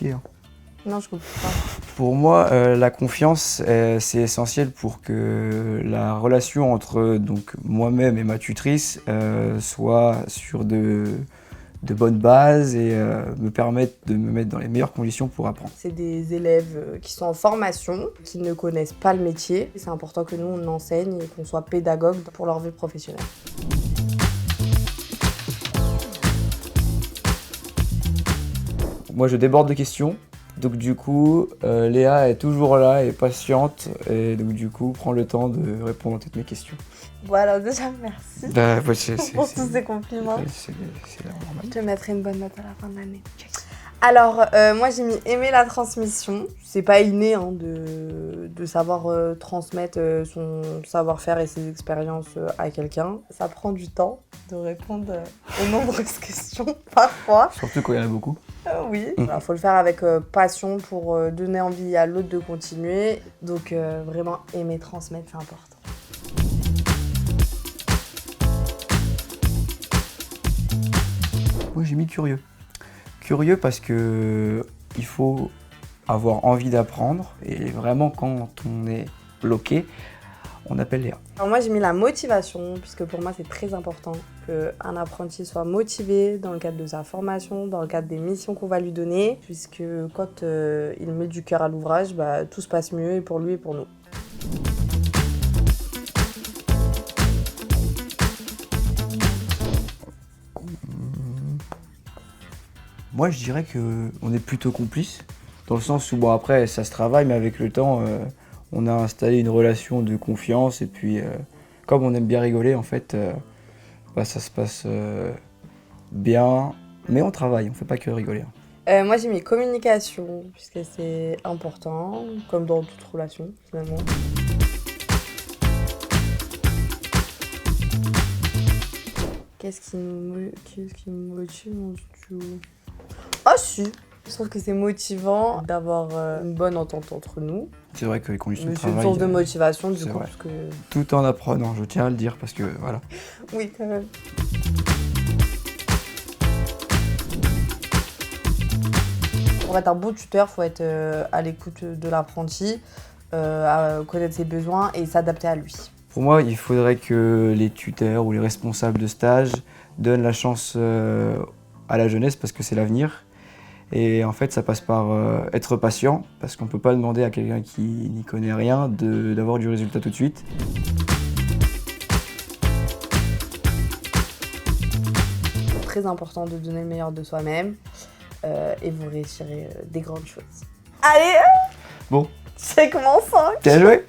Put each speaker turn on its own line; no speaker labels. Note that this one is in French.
compliqué. Hein.
Non, je comprends pas.
Pour moi, la confiance, c'est essentiel pour que la relation entre donc, moi-même et ma tutrice soit sur de bonnes bases et me permette de me mettre dans les meilleures conditions pour apprendre.
C'est des élèves qui sont en formation, qui ne connaissent pas le métier. C'est important que nous, on enseigne et qu'on soit pédagogue pour leur vie professionnelle.
Moi, je déborde de questions. Donc du coup, Léa est toujours là et patiente et donc du coup, prend le temps de répondre à toutes mes questions.
Voilà, déjà, merci pour tous ces compliments.
C'est normal.
Je te mettrai une bonne note à la fin de l'année. Alors, moi, j'ai mis aimer la transmission. C'est pas inné hein, de savoir transmettre son savoir-faire et ses expériences à quelqu'un. Ça prend du temps de répondre aux nombreuses questions, parfois.
Surtout quand il y en a beaucoup.
Oui, il faut le faire avec passion pour donner envie à l'autre de continuer. Donc, vraiment, aimer transmettre, c'est important.
Moi, j'ai mis curieux. Curieux parce que il faut avoir envie d'apprendre et vraiment quand on est bloqué, on appelle Léa.
Alors moi j'ai mis la motivation puisque pour moi c'est très important qu'un apprenti soit motivé dans le cadre de sa formation, dans le cadre des missions qu'on va lui donner puisque quand il met du cœur à l'ouvrage, tout se passe mieux et pour lui et pour nous.
Moi, je dirais qu'on est plutôt complices, dans le sens où, bon, après, ça se travaille, mais avec le temps, on a installé une relation de confiance, et puis, comme on aime bien rigoler, en fait, ça se passe bien, mais on travaille, on fait pas que rigoler.
Moi j'ai mis communication, puisque c'est important, comme dans toute relation, finalement. Qu'est-ce qui me motive, mon chouchou ? Oh si, je trouve que c'est motivant d'avoir une bonne entente entre nous.
C'est vrai que les conditions de
Mais c'est une
travail...
source de motivation du coup,
vrai.
parce que...
Tout en apprenant, je tiens à le dire, parce que, voilà.
Oui, quand même. Pour être un bon tuteur, il faut être à l'écoute de l'apprenti, connaître ses besoins et s'adapter à lui.
Pour moi, il faudrait que les tuteurs ou les responsables de stage donnent la chance à la jeunesse parce que c'est l'avenir. Et en fait, ça passe par être patient parce qu'on ne peut pas demander à quelqu'un qui n'y connaît rien d'avoir du résultat tout de suite.
C'est très important de donner le meilleur de soi-même et vous réussirez des grandes choses. Allez,
Bon,
c'est comment ça ?
bien joué!